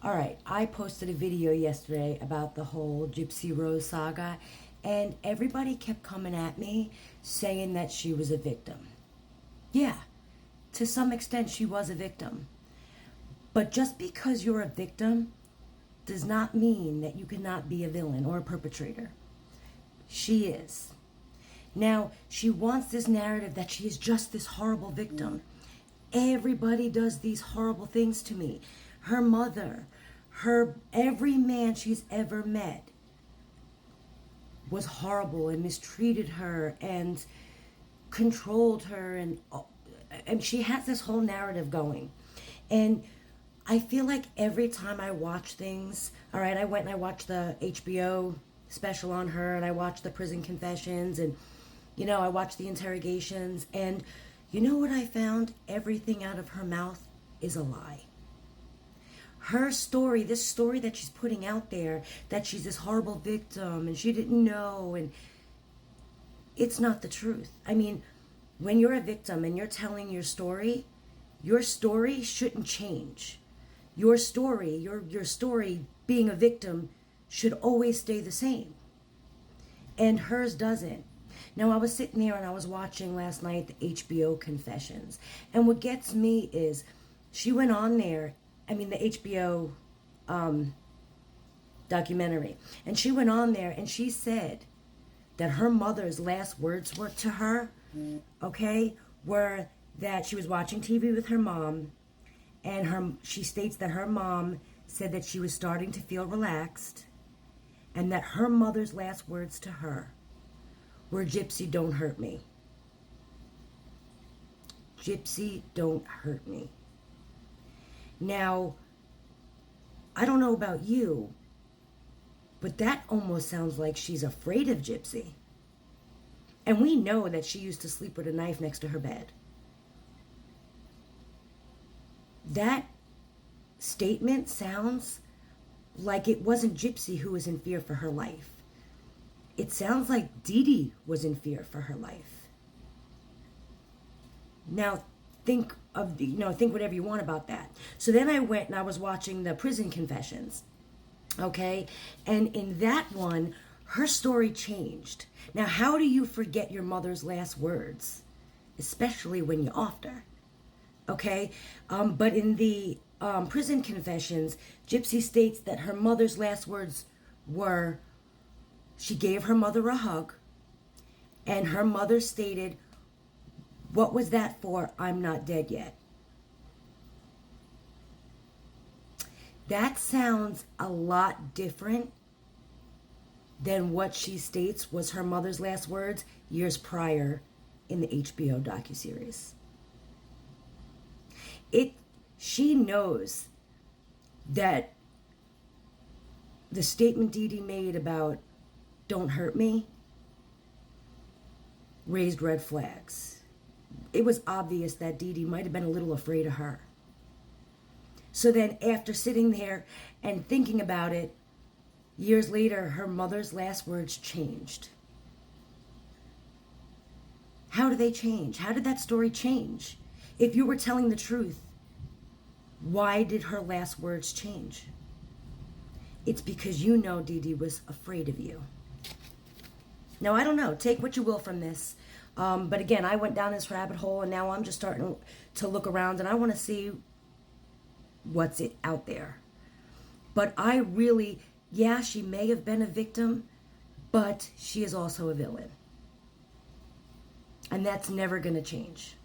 All right, I posted a video yesterday about the whole Gypsy Rose saga, and everybody kept coming at me saying that she was a victim. Yeah, to some extent, she was a victim. But just because you're a victim does not mean that you cannot be a villain or a perpetrator. She is. Now, she wants this narrative that she is just this horrible victim. Everybody does these horrible things to me. Her mother, every man she's ever met was horrible and mistreated her and controlled her, and she has this whole narrative going. And I feel like every time I watch things, all right, I went and I watched the HBO special on her, and I watched the prison confessions, and I watched the interrogations, and you know what I found? Everything out of her mouth is a lie. Her story, this story that she's putting out there, that she's this horrible victim and she didn't know, and it's not the truth. I mean, when you're a victim and you're telling your story shouldn't change. Your story being a victim should always stay the same. And hers doesn't. Now, I was sitting there and I was watching last night the HBO confessions. And what gets me is she went on there, the HBO documentary. And she went on there and she said that her mother's last words were to her, were that she was watching TV with her mom, and she states that her mom said that she was starting to feel relaxed, and that her mother's last words to her were, "Gypsy, don't hurt me. Gypsy, don't hurt me." Now, I don't know about you, but that almost sounds like she's afraid of Gypsy. And we know that she used to sleep with a knife next to her bed. That statement sounds like it wasn't Gypsy who was in fear for her life. It sounds like Dee Dee was in fear for her life. Now, think whatever you want about that. So then I went and I was watching the prison confessions. Okay? And in that one, her story changed. Now, how do you forget your mother's last words? Especially when you offed her. Okay? But in the prison confessions, Gypsy states that her mother's last words were, she gave her mother a hug, and her mother stated, "What was that for? I'm not dead yet." That sounds a lot different than what she states was her mother's last words years prior in the HBO docuseries. She knows that the statement Dee Dee made about "don't hurt me" raised red flags. It was obvious that Dee Dee might have been a little afraid of her. So then after sitting there and thinking about it, years later, her mother's last words changed. How do they change? How did that story change? If you were telling the truth, why did her last words change? It's because you know Dee Dee was afraid of you. Now, I don't know. Take what you will from this. But again, I went down this rabbit hole, and now I'm just starting to look around, and I want to see what's out there. But she may have been a victim, but she is also a villain. And that's never going to change.